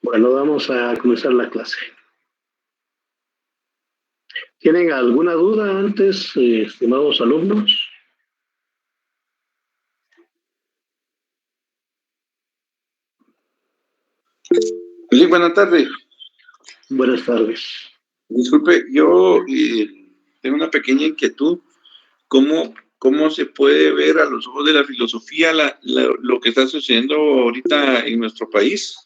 Bueno, vamos a comenzar la clase. ¿Tienen alguna duda antes, estimados alumnos? Sí, buenas tardes. Buenas tardes. Disculpe, yo tengo una pequeña inquietud. ¿Cómo se puede ver a los ojos de la filosofía lo que está sucediendo ahorita en nuestro país?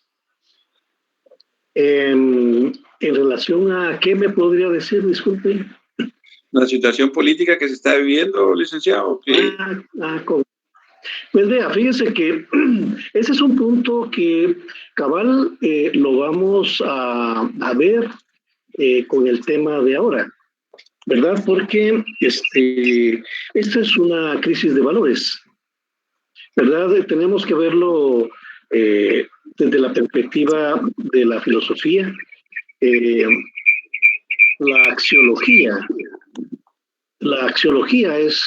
En relación a qué me podría decir, disculpe. La situación política que se está viviendo, licenciado. Pues vea, fíjese que ese es un punto que cabal lo vamos a ver con el tema de ahora, ¿verdad? Porque esta es una crisis de valores, ¿verdad? Tenemos que verlo desde la perspectiva de la filosofía, la axiología. La axiología es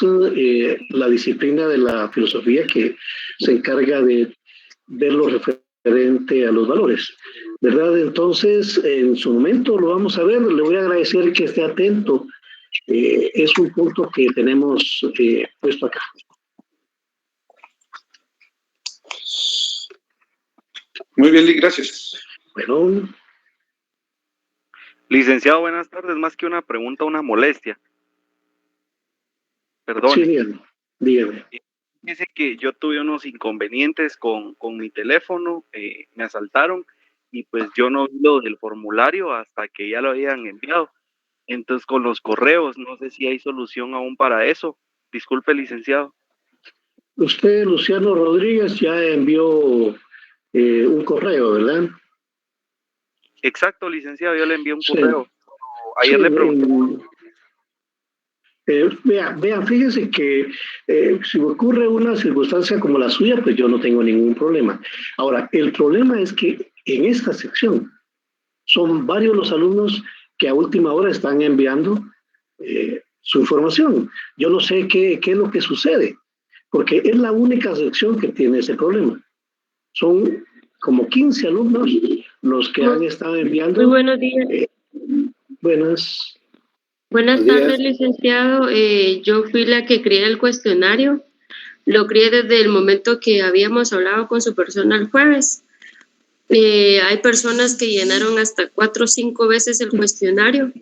la disciplina de la filosofía que se encarga de ver lo referente a los valores, ¿verdad? Entonces, en su momento lo vamos a ver. Le voy a agradecer que esté atento. Es un punto que tenemos puesto acá. Muy bien, gracias. Bueno. Licenciado, buenas tardes. Más que una pregunta, una molestia. Perdón. Sí, dígame. Dice que yo tuve unos inconvenientes con mi teléfono, me asaltaron y pues yo no vi lo del formulario hasta que ya lo habían enviado. Entonces con los correos, no sé si hay solución aún para eso. Disculpe, licenciado. Usted, Luciano Rodríguez, ya envió un correo, ¿verdad? Exacto, licenciado, yo le envié un correo. Ayer sí, le pregunté. Vea, fíjese que si ocurre una circunstancia como la suya, pues yo no tengo ningún problema. Ahora, el problema es que en esta sección son varios los alumnos que a última hora están enviando su información. Yo no sé qué es lo que sucede, porque es la única sección que tiene ese problema. Son como 15 alumnos los que han estado enviando. Muy buenos días. Buenas tardes, licenciado. Yo fui la que creé el cuestionario. Lo creé desde el momento que habíamos hablado con su persona el jueves. Hay personas que llenaron hasta 4 o 5 veces el cuestionario.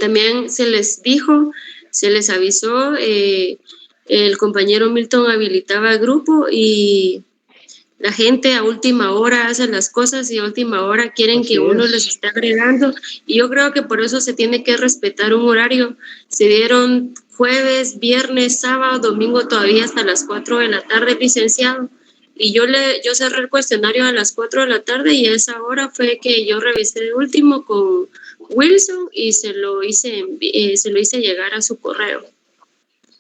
También se les dijo, se les avisó, el compañero Milton habilitaba el grupo y la gente a última hora hace las cosas y a última hora quieren que uno les esté agregando, y yo creo que por eso se tiene que respetar un horario. Se dieron jueves, viernes, sábado, domingo todavía hasta las 4 de la tarde, licenciado, y yo cerré el cuestionario a las 4 de la tarde y a esa hora fue que yo revisé el último con Wilson y se lo hice llegar a su correo.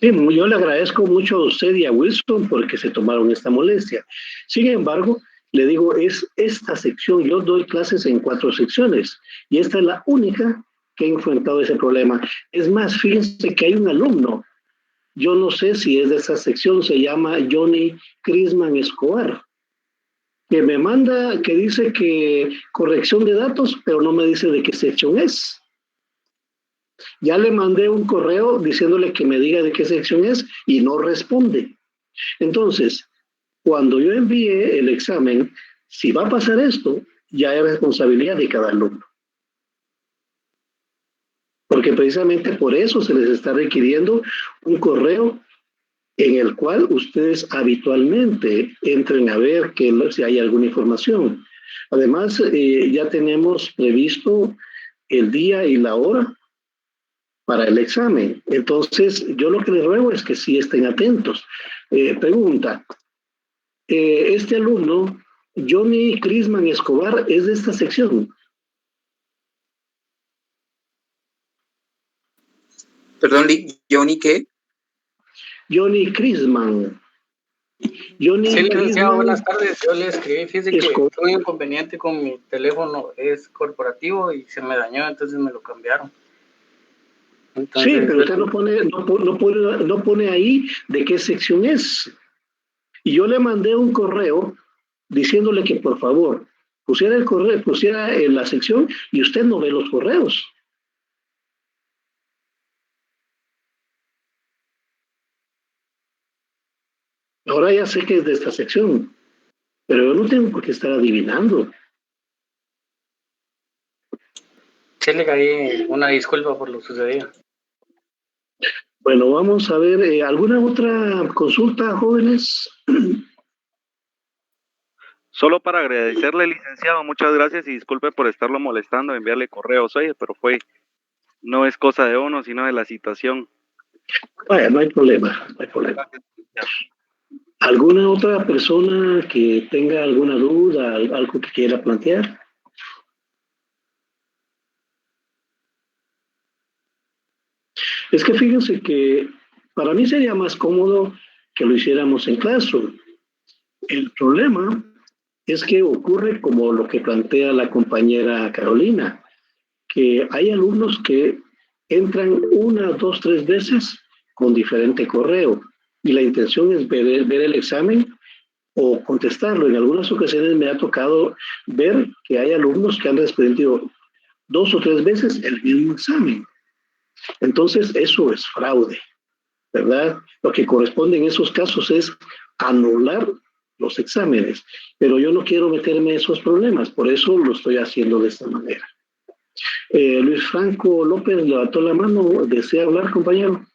Sí, yo le agradezco mucho a usted y a Wilson porque se tomaron esta molestia. Sin embargo, le digo, es esta sección, yo doy clases en 4 secciones y esta es la única que ha enfrentado ese problema. Es más, fíjense que hay un alumno, yo no sé si es de esa sección, se llama Johnny Crisman Escobar, que me manda, que dice que corrección de datos, pero no me dice de qué sección es. Ya le mandé un correo diciéndole que me diga de qué sección es y no responde. Entonces, cuando yo envíe el examen, si va a pasar esto, ya es responsabilidad de cada alumno. Porque precisamente por eso se les está requiriendo un correo en el cual ustedes habitualmente entren a ver si hay alguna información. Además, ya tenemos previsto el día y la hora para el examen. Entonces, yo lo que les ruego es que sí estén atentos. Pregunta, este alumno, Johnny Crisman Escobar, ¿es de esta sección? Perdón, ¿Johnny qué? Johnny Crisman. Sí, licenciado, buenas tardes. Yo le escribí, fíjese que tuve un inconveniente con mi teléfono, es corporativo y se me dañó, entonces me lo cambiaron. Entonces, sí, pero usted no pone ahí de qué sección es. Y yo le mandé un correo diciéndole que por favor, pusiera el correo, pusiera en la sección y usted no ve los correos. Ahora ya sé que es de esta sección, pero yo no tengo por qué estar adivinando. Sí, le caí una disculpa por lo sucedido. Bueno, vamos a ver, ¿alguna otra consulta, jóvenes? Solo para agradecerle, licenciado, muchas gracias y disculpe por estarlo molestando, enviarle correos, oye, pero no es cosa de uno, sino de la situación. Vaya, no hay problema, no hay problema. ¿Alguna otra persona que tenga alguna duda, algo que quiera plantear? Es que fíjense que para mí sería más cómodo que lo hiciéramos en Classroom. El problema es que ocurre como lo que plantea la compañera Carolina, que hay alumnos que entran 1, 2, 3 veces con diferente correo y la intención es ver el examen o contestarlo. En algunas ocasiones me ha tocado ver que hay alumnos que han respondido 2 o 3 veces el mismo examen. Entonces, eso es fraude, ¿verdad? Lo que corresponde en esos casos es anular los exámenes, pero yo no quiero meterme en esos problemas, por eso lo estoy haciendo de esta manera. Luis Franco López levantó la mano, ¿desea hablar, compañero?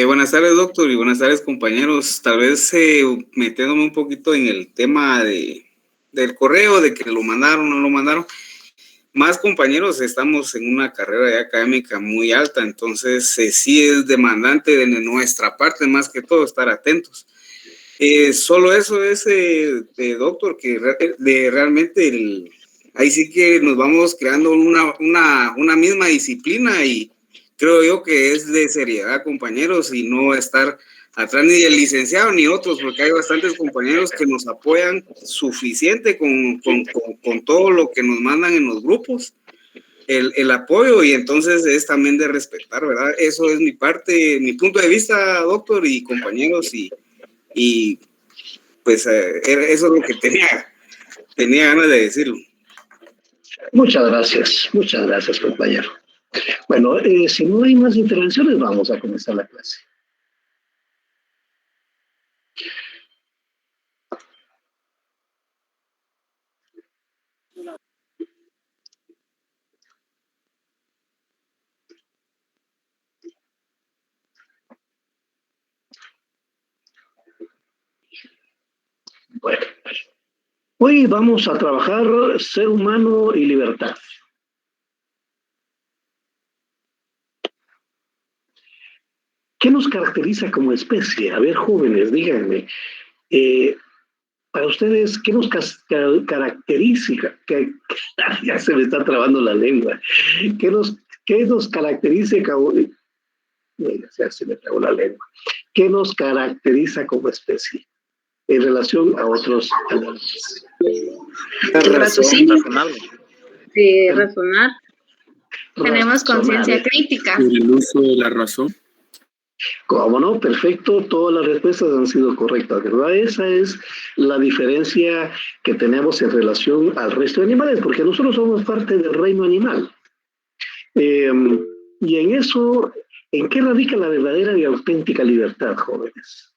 Buenas tardes, doctor, y buenas tardes, compañeros. Tal vez metiéndome un poquito en el tema del correo, de que lo mandaron o no lo mandaron. Más compañeros, estamos en una carrera académica muy alta, entonces sí es demandante de nuestra parte, más que todo, estar atentos. Solo eso es, doctor, que realmente ahí sí que nos vamos creando una misma disciplina y creo yo que es de seriedad, compañeros, y no estar atrás ni del licenciado ni otros, porque hay bastantes compañeros que nos apoyan suficiente con todo lo que nos mandan en los grupos, el apoyo, y entonces es también de respetar, ¿verdad? Eso es mi parte, mi punto de vista, doctor y compañeros, y pues eso es lo que tenía ganas de decirlo. Muchas gracias, compañero. Bueno, si no hay más intervenciones, vamos a comenzar la clase. Bueno, hoy vamos a trabajar ser humano y libertad. ¿Qué nos caracteriza como especie? A ver, jóvenes, díganme, para ustedes, ¿qué nos caracteriza? Ya se me está trabando la lengua. ¿Qué nos caracteriza? Ya se me trabó la lengua. ¿Qué nos caracteriza como especie en relación a otros animales? El raciocinio. Razonar. Tenemos conciencia crítica. El uso de la razón. ¿Cómo no? Perfecto, todas las respuestas han sido correctas, ¿verdad? Esa es la diferencia que tenemos en relación al resto de animales, porque nosotros somos parte del reino animal. Y en eso, ¿en qué radica la verdadera y auténtica libertad, jóvenes?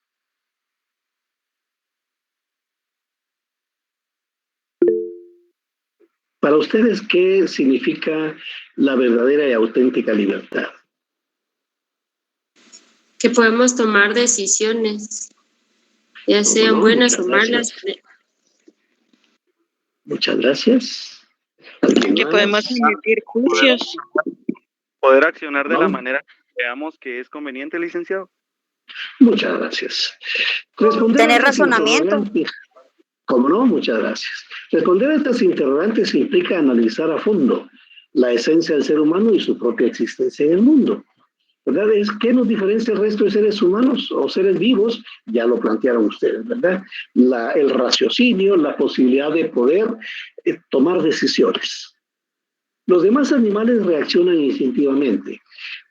Para ustedes, ¿qué significa la verdadera y auténtica libertad? Que podemos tomar decisiones, ya sean buenas o malas. Muchas gracias. Que podemos emitir juicios. Poder accionar de la manera que veamos que es conveniente, licenciado. Muchas gracias. Tener razonamiento. ¿Cómo no? Muchas gracias. Responder a estas interrogantes implica analizar a fondo la esencia del ser humano y su propia existencia en el mundo. ¿Verdad? ¿Qué nos diferencia el resto de seres humanos o seres vivos? Ya lo plantearon ustedes, ¿verdad? El raciocinio, la posibilidad de poder tomar decisiones. Los demás animales reaccionan instintivamente.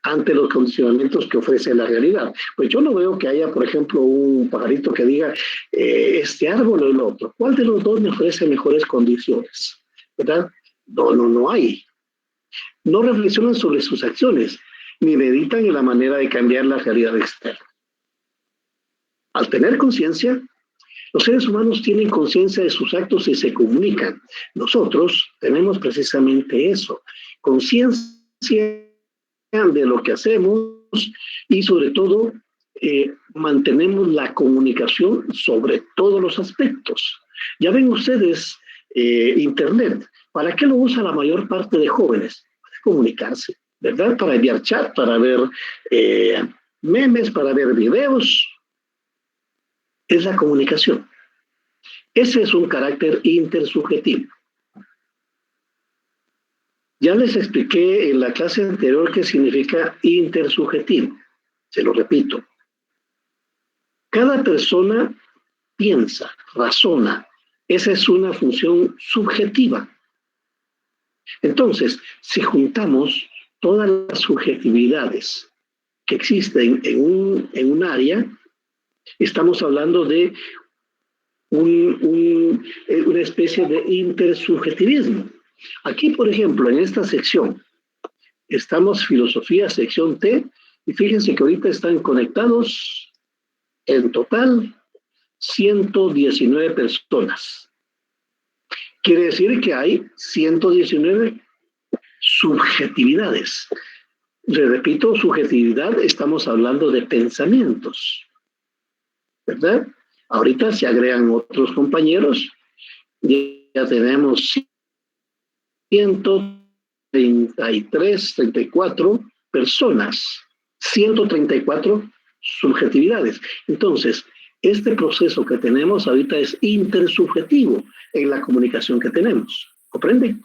ante los condicionamientos que ofrece la realidad. Pues yo no veo que haya, por ejemplo, un pajarito que diga, este árbol o el otro. ¿Cuál de los dos me ofrece mejores condiciones? ¿Verdad? No hay. No reflexionan sobre sus acciones, ni meditan en la manera de cambiar la realidad externa. Al tener conciencia, los seres humanos tienen conciencia de sus actos y se comunican. Nosotros tenemos precisamente eso, conciencia de lo que hacemos y sobre todo mantenemos la comunicación sobre todos los aspectos. Ya ven ustedes Internet, ¿para qué lo usa la mayor parte de jóvenes? Para comunicarse, ¿verdad? Para enviar chat, para ver memes, para ver videos. Es la comunicación. Ese es un carácter intersubjetivo. Ya les expliqué en la clase anterior qué significa intersubjetivo. Se lo repito. Cada persona piensa, razona. Esa es una función subjetiva. Entonces, si juntamos todas las subjetividades que existen en un área, estamos hablando de una especie de intersubjetivismo. Aquí, por ejemplo, en esta sección, estamos filosofía, sección T, y fíjense que ahorita están conectados en total 119 personas. Quiere decir que hay 119 subjetividades. Le repito, subjetividad, estamos hablando de pensamientos, ¿verdad? Ahorita se agregan otros compañeros, ya tenemos 133, 34 personas, 134 subjetividades. Entonces, este proceso que tenemos ahorita es intersubjetivo en la comunicación que tenemos. ¿Comprenden?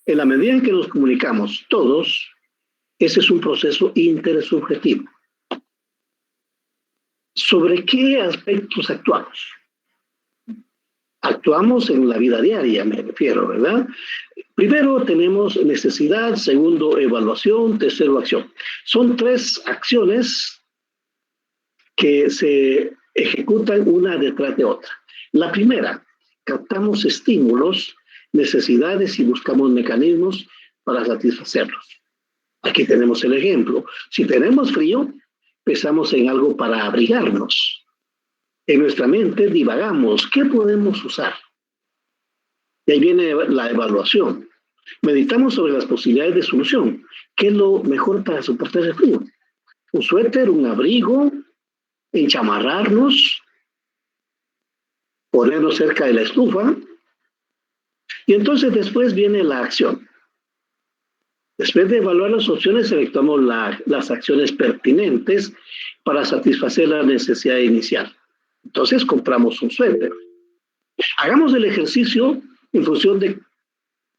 En la medida en que nos comunicamos todos, ese es un proceso intersubjetivo. ¿Sobre qué aspectos actuamos? Actuamos en la vida diaria, me refiero, ¿verdad? Primero tenemos necesidad, segundo evaluación, tercero acción. Son 3 acciones que se ejecutan una detrás de otra. La primera, captamos estímulos, necesidades y buscamos mecanismos para satisfacerlos. Aquí tenemos el ejemplo. Si tenemos frío, pensamos en algo para abrigarnos. En nuestra mente divagamos, ¿qué podemos usar? Y ahí viene la evaluación. Meditamos sobre las posibilidades de solución. ¿Qué es lo mejor para soportar el frío? Un suéter, un abrigo, enchamarrarnos, ponernos cerca de la estufa. Y entonces después viene la acción. Después de evaluar las opciones, seleccionamos las acciones pertinentes para satisfacer la necesidad inicial. Entonces compramos un suéter. Hagamos el ejercicio en función de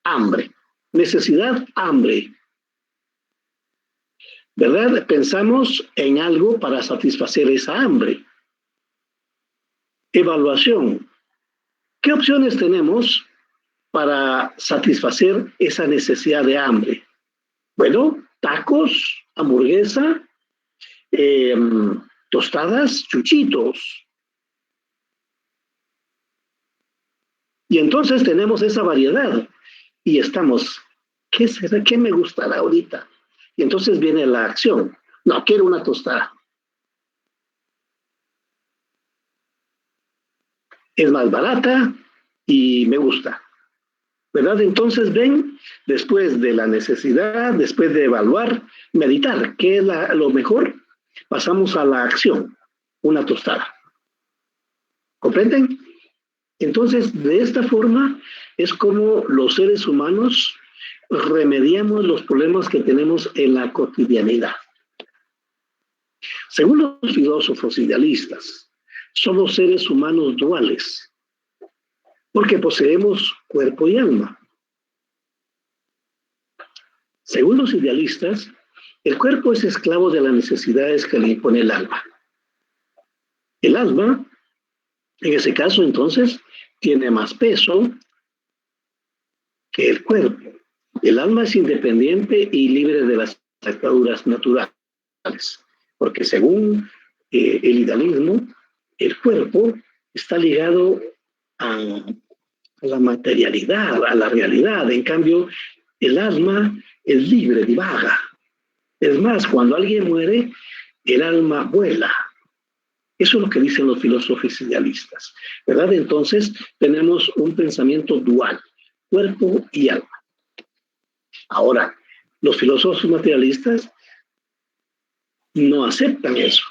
hambre. Necesidad, hambre. ¿Verdad? Pensamos en algo para satisfacer esa hambre. Evaluación. ¿Qué opciones tenemos para satisfacer esa necesidad de hambre? Bueno, tacos, hamburguesa, tostadas, chuchitos. Y entonces tenemos esa variedad y estamos, ¿qué será? ¿Qué me gustará ahorita? Y entonces viene la acción. No, quiero una tostada. Es más barata y me gusta. ¿Verdad? Entonces ven, después de la necesidad, después de evaluar, meditar, ¿qué es lo mejor? Pasamos a la acción, una tostada. ¿Comprenden? Entonces, de esta forma es como los seres humanos remediamos los problemas que tenemos en la cotidianidad. Según los filósofos idealistas, somos seres humanos duales, porque poseemos cuerpo y alma. Según los idealistas, el cuerpo es esclavo de las necesidades que le impone el alma. El alma, en ese caso, entonces, tiene más peso que el cuerpo. El alma es independiente y libre de las ataduras naturales, porque según el idealismo, el cuerpo está ligado a la materialidad, a la realidad. En cambio, el alma es libre, divaga. Es más, cuando alguien muere, el alma vuela. Eso es lo que dicen los filósofos idealistas, ¿verdad? Entonces, tenemos un pensamiento dual, cuerpo y alma. Ahora, los filósofos materialistas no aceptan eso.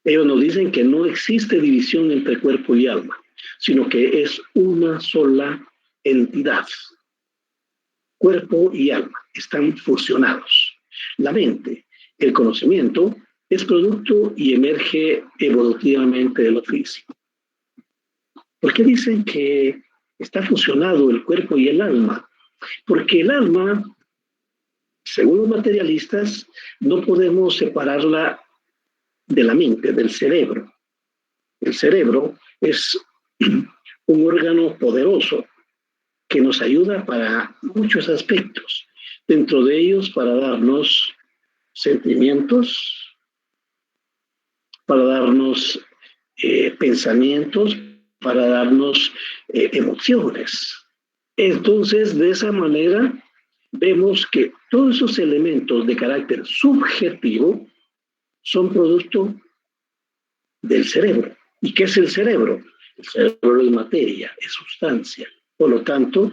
Ellos nos dicen que no existe división entre cuerpo y alma, sino que es una sola entidad. Cuerpo y alma están fusionados. La mente, el conocimiento, es producto y emerge evolutivamente de lo físico. ¿Por qué dicen que está fusionado el cuerpo y el alma? Porque el alma, según los materialistas, no podemos separarla de la mente, del cerebro. El cerebro es un órgano poderoso que nos ayuda para muchos aspectos. Dentro de ellos, para darnos sentimientos, para darnos pensamientos, para darnos emociones. Entonces, de esa manera, vemos que todos esos elementos de carácter subjetivo son producto del cerebro. ¿Y qué es el cerebro? El cerebro es materia, es sustancia. Por lo tanto,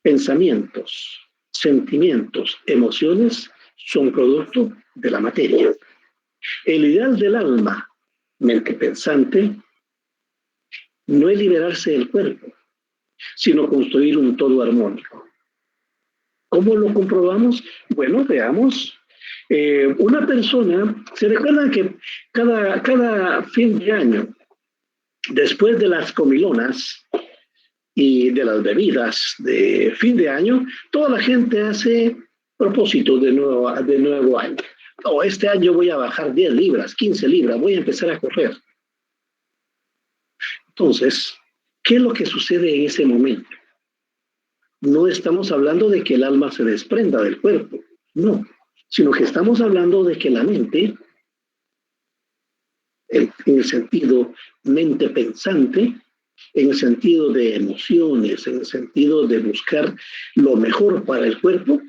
pensamientos, sentimientos, emociones son producto de la materia. El ideal del alma, mente pensante, no es liberarse del cuerpo, sino construir un todo armónico. ¿Cómo lo comprobamos? Bueno, veamos. Una persona, ¿se recuerdan que cada fin de año, después de las comilonas y de las bebidas de fin de año, toda la gente hace propósitos de nuevo año? Oh, este año voy a bajar 10 libras, 15 libras, voy a empezar a correr. Entonces, ¿qué es lo que sucede en ese momento? No estamos hablando de que el alma se desprenda del cuerpo, no, sino que estamos hablando de que la mente, en el sentido mente pensante, en el sentido de emociones, en el sentido de buscar lo mejor para el cuerpo,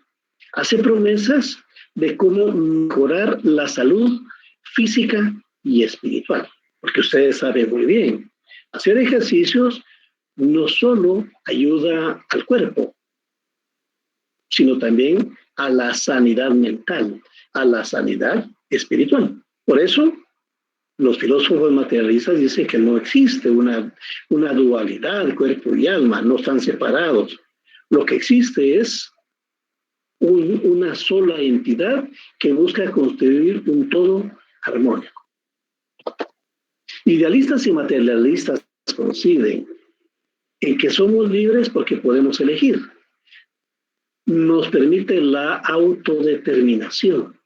hace promesas de cómo mejorar la salud física y espiritual. Porque ustedes saben muy bien, hacer ejercicios no solo ayuda al cuerpo, sino también a la sanidad mental, a la sanidad espiritual. Por eso, los filósofos materialistas dicen que no existe una dualidad, cuerpo y alma, no están separados. Lo que existe es una sola entidad que busca construir un todo armónico. Idealistas y materialistas coinciden en que somos libres porque podemos elegir. Nos permite la autodeterminación.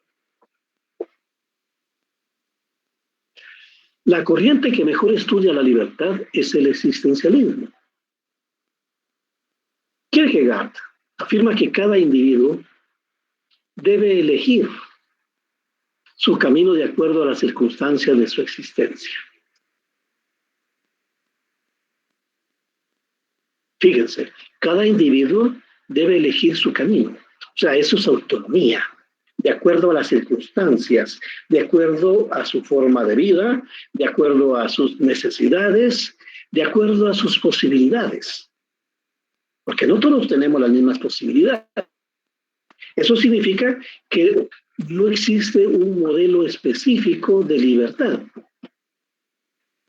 La corriente que mejor estudia la libertad es el existencialismo. Kierkegaard afirma que cada individuo debe elegir su camino de acuerdo a las circunstancias de su existencia. Fíjense, cada individuo debe elegir su camino. O sea, eso es autonomía, de acuerdo a las circunstancias, de acuerdo a su forma de vida, de acuerdo a sus necesidades, de acuerdo a sus posibilidades. Porque no todos tenemos las mismas posibilidades. Eso significa que no existe un modelo específico de libertad.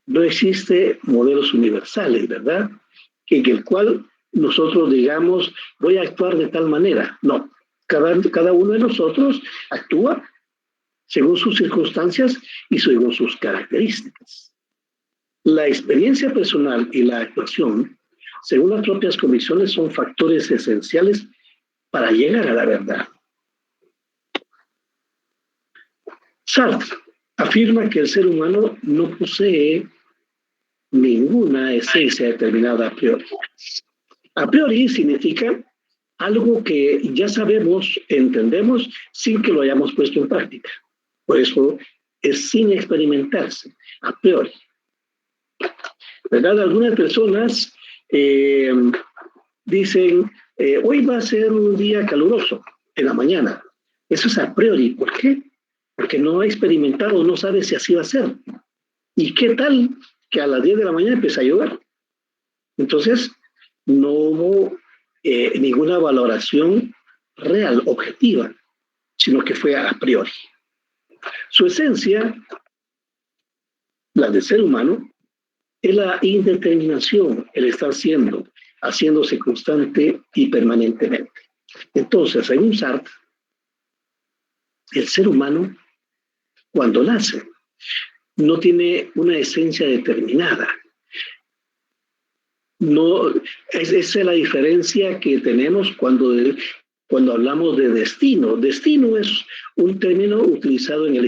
No existe modelos universales, ¿verdad? En el cual nosotros digamos, voy a actuar de tal manera. No, cada uno de nosotros actúa según sus circunstancias y según sus características. La experiencia personal y la actuación, según las propias convicciones, son factores esenciales para llegar a la verdad. Sartre afirma que el ser humano no posee ninguna esencia determinada a priori. A priori significa algo que ya sabemos, entendemos, sin que lo hayamos puesto en práctica. Por eso es sin experimentarse, a priori. ¿Verdad? Algunas personas dicen, hoy va a ser un día caluroso en la mañana. Eso es a priori. ¿Por qué? Porque no ha experimentado, no sabe si así va a ser. ¿Y qué tal que a las 10 de la mañana empieza a llover? Entonces, no hubo ninguna valoración real, objetiva, sino que fue a priori. Su esencia, la del ser humano, es la indeterminación, el estar siendo, haciéndose constante y permanentemente. Entonces, según Sartre, el ser humano, cuando nace, no tiene una esencia determinada. No, esa es la diferencia que tenemos cuando hablamos de destino. Destino es un término utilizado en el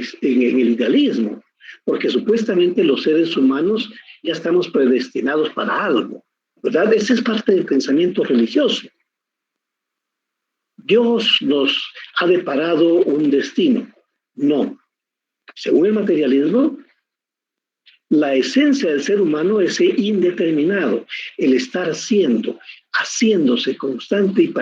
idealismo, porque supuestamente los seres humanos ya estamos predestinados para algo, ¿verdad? Esa es parte del pensamiento religioso. Dios nos ha deparado un destino. No. Según el materialismo, la esencia del ser humano es ser indeterminado, el estar haciéndose constante y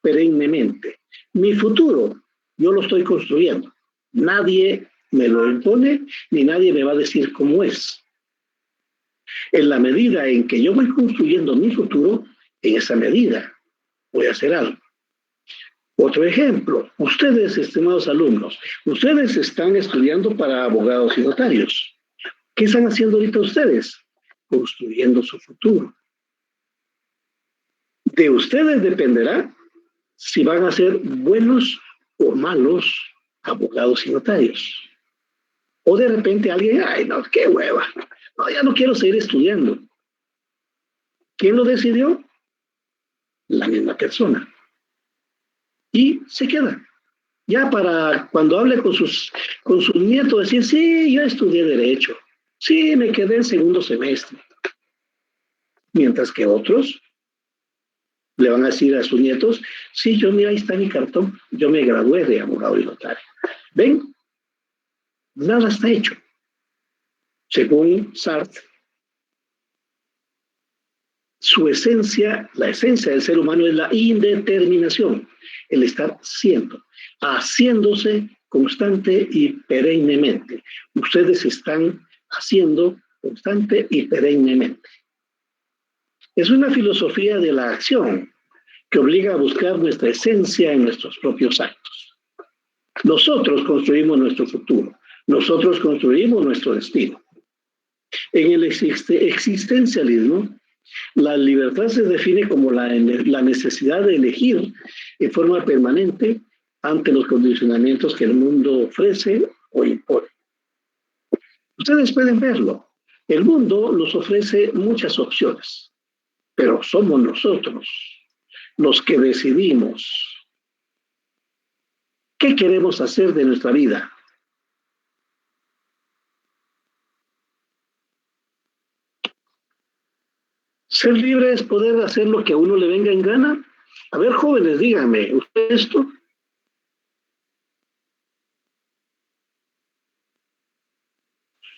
perennemente. Mi futuro, yo lo estoy construyendo. Nadie me lo impone, ni nadie me va a decir cómo es. En la medida en que yo voy construyendo mi futuro, en esa medida voy a hacer algo. Otro ejemplo, ustedes, estimados alumnos, ustedes están estudiando para abogados y notarios. ¿Qué están haciendo ahorita ustedes? Construyendo su futuro. De ustedes dependerá si van a ser buenos o malos abogados y notarios. O de repente alguien, ay no, qué hueva, no, ya no quiero seguir estudiando. ¿Quién lo decidió? La misma persona. Y se queda. Ya para cuando hable con sus nietos, decir, sí, yo estudié Derecho. Sí, me quedé en segundo semestre. Mientras que otros le van a decir a sus nietos, sí, mira, ahí está mi cartón. Yo me gradué de abogado y notario. ¿Ven? Nada está hecho. Según Sartre, su esencia, la esencia del ser humano es la indeterminación, el estar siendo, haciéndose constante y perennemente. Ustedes están haciendo constante y perennemente. Es una filosofía de la acción que obliga a buscar nuestra esencia en nuestros propios actos. Nosotros construimos nuestro futuro, nosotros construimos nuestro destino. En el existencialismo, la libertad se define como la necesidad de elegir en forma permanente ante los condicionamientos que el mundo ofrece o impone. Ustedes pueden verlo. El mundo nos ofrece muchas opciones, pero somos nosotros los que decidimos qué queremos hacer de nuestra vida. Ser libre es poder hacer lo que a uno le venga en gana. A ver, jóvenes, díganme, ¿usted esto?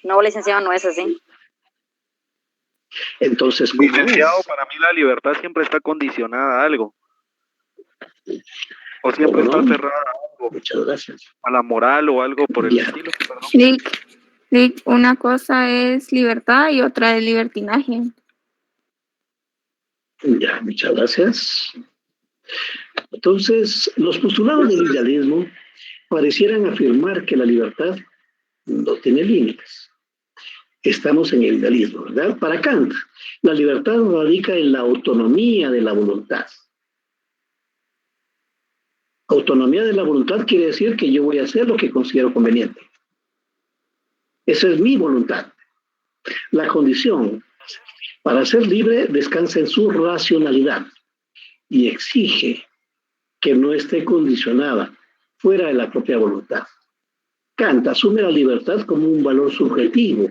No, licenciado, no es así. Entonces, licenciado, para mí la libertad siempre está condicionada a algo. O siempre está cerrada a algo. Muchas gracias. A la moral o algo por el estilo. Lick, una cosa es libertad y otra es libertinaje. Ya, muchas gracias. Entonces, los postulados del idealismo parecieran afirmar que la libertad no tiene límites. Estamos en el idealismo, ¿verdad? Para Kant, la libertad radica en la autonomía de la voluntad. Autonomía de la voluntad quiere decir que yo voy a hacer lo que considero conveniente. Esa es mi voluntad. La condición para ser libre descansa en su racionalidad y exige que no esté condicionada fuera de la propia voluntad. Kant asume la libertad como un valor subjetivo,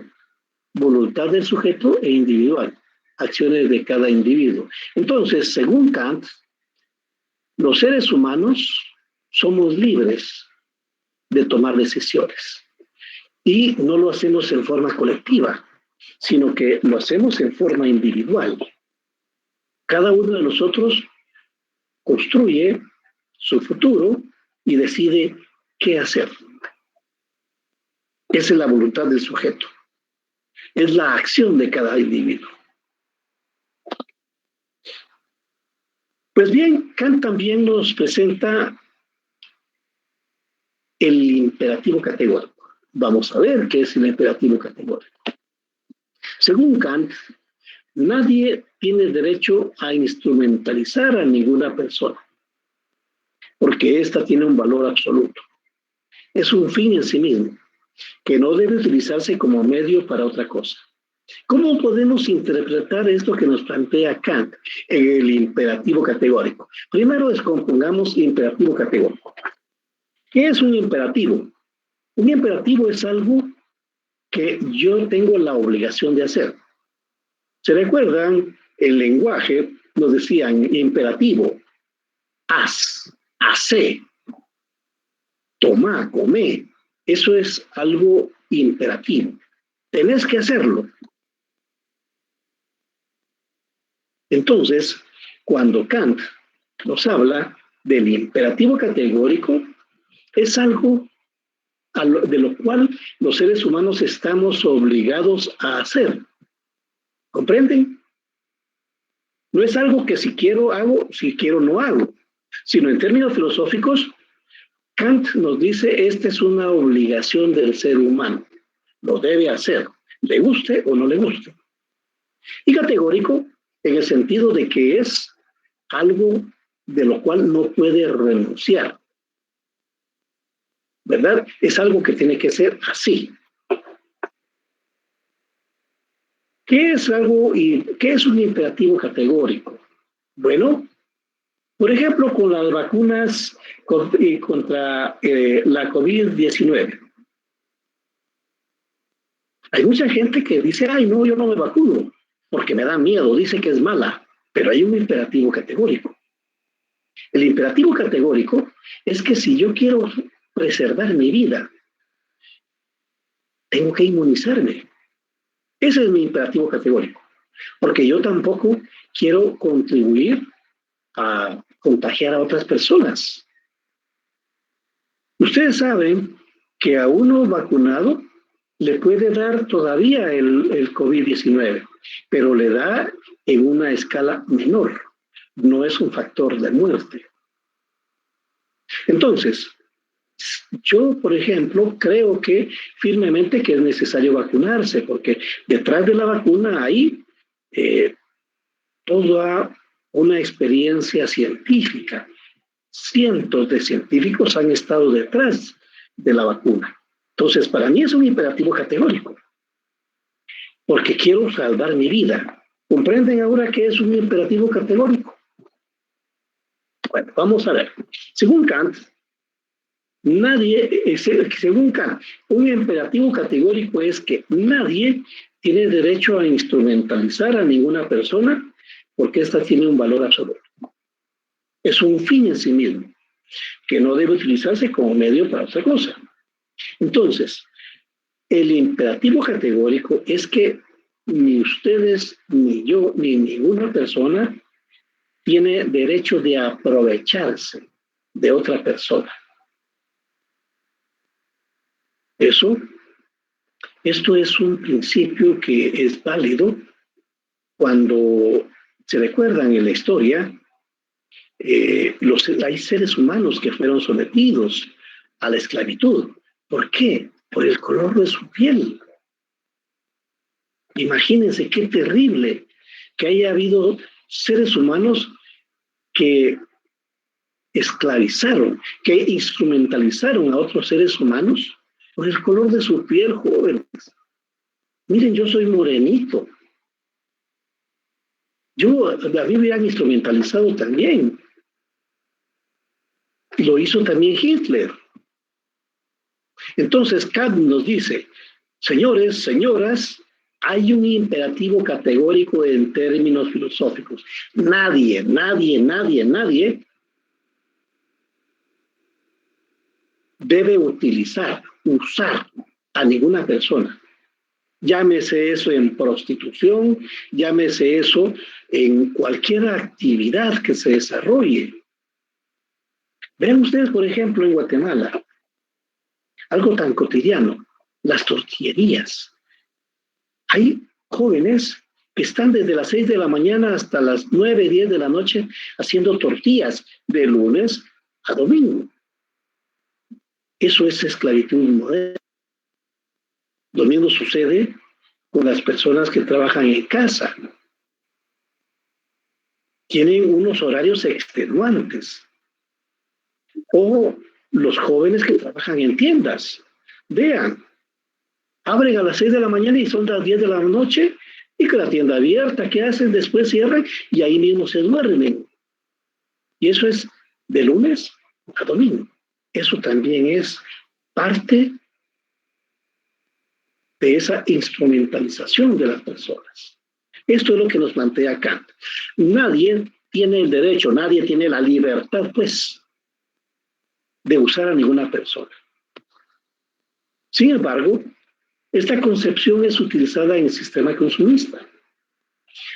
voluntad del sujeto e individual, acciones de cada individuo. Entonces, según Kant, Los seres humanos somos libres de tomar decisiones. Y no lo hacemos en forma colectiva, sino que lo hacemos en forma individual. Cada uno de nosotros construye su futuro y decide qué hacer. Esa es la voluntad del sujeto. Es la acción de cada individuo. Pues bien, Kant también nos presenta el imperativo categórico. Vamos a ver qué es el imperativo categórico. Según Kant, nadie tiene derecho a instrumentalizar a ninguna persona, porque ésta tiene un valor absoluto. Es un fin en sí mismo, que no debe utilizarse como medio para otra cosa. ¿Cómo podemos interpretar esto que nos plantea Kant en el imperativo categórico? Primero descompongamos imperativo categórico. ¿Qué es un imperativo? Un imperativo es algo que yo tengo la obligación de hacer. ¿Se recuerdan? El lenguaje nos decían imperativo. Haz, hace, toma, come. Eso es algo imperativo. Tenés que hacerlo. Entonces, cuando Kant nos habla del imperativo categórico, es algo de lo cual los seres humanos estamos obligados a hacer. ¿Comprenden? No es algo que si quiero hago, si quiero no hago, sino en términos filosóficos, Kant nos dice, esta es una obligación del ser humano. Lo debe hacer, le guste o no le guste. Y categórico, en el sentido de que es algo de lo cual no puede renunciar. ¿Verdad? Es algo que tiene que ser así. ¿Qué es un imperativo categórico? Bueno, por ejemplo, con las vacunas contra la COVID-19. Hay mucha gente que dice, ay, no, yo no me vacuno, porque me da miedo, dice que es mala, pero hay un imperativo categórico. El imperativo categórico es que si yo quiero preservar mi vida, tengo que inmunizarme. Ese es mi imperativo categórico, porque yo tampoco quiero contribuir a contagiar a otras personas. Ustedes saben que a uno vacunado le puede dar todavía el COVID-19, pero le da en una escala menor, no es un factor de muerte. Entonces, yo, por ejemplo, creo que firmemente que es necesario vacunarse, porque detrás de la vacuna hay toda una experiencia científica. Cientos de científicos han estado detrás de la vacuna. Entonces, para mí es un imperativo categórico, porque quiero salvar mi vida. ¿Comprenden ahora qué es un imperativo categórico? Bueno, vamos a ver. Según Kant, un imperativo categórico es que nadie tiene derecho a instrumentalizar a ninguna persona porque ésta tiene un valor absoluto. Es un fin en sí mismo, que no debe utilizarse como medio para otra cosa. Entonces, el imperativo categórico es que ni ustedes, ni yo, ni ninguna persona tiene derecho de aprovecharse de otra persona. Esto es un principio que es válido cuando se recuerdan en la historia, hay seres humanos que fueron sometidos a la esclavitud. ¿Por qué? Por el color de su piel. Imagínense qué terrible que haya habido seres humanos que esclavizaron, que instrumentalizaron a otros seres humanos por el color de su piel, jóvenes. Miren, yo soy morenito. A mí me han instrumentalizado también. Lo hizo también Hitler. Entonces, Kant nos dice, señores, señoras, hay un imperativo categórico en términos filosóficos. Nadie debe usar a ninguna persona. Llámese eso en prostitución, llámese eso en cualquier actividad que se desarrolle. Vean ustedes, por ejemplo, en Guatemala, algo tan cotidiano, las tortillerías. Hay jóvenes que están desde las 6 de la mañana hasta las 9, 10 de la noche haciendo tortillas de lunes a domingo. Eso es esclavitud moderna. Lo mismo sucede con las personas que trabajan en casa. Tienen unos horarios extenuantes. O los jóvenes que trabajan en tiendas. Vean, abren a las 6 de la mañana y son las 10 de la noche, y que la tienda abierta, ¿qué hacen? Después cierran y ahí mismo se duermen. Y eso es de lunes a domingo. Eso también es parte de esa instrumentalización de las personas. Esto es lo que nos plantea Kant. Nadie tiene el derecho, nadie tiene la libertad, pues, de usar a ninguna persona. Sin embargo, esta concepción es utilizada en el sistema consumista.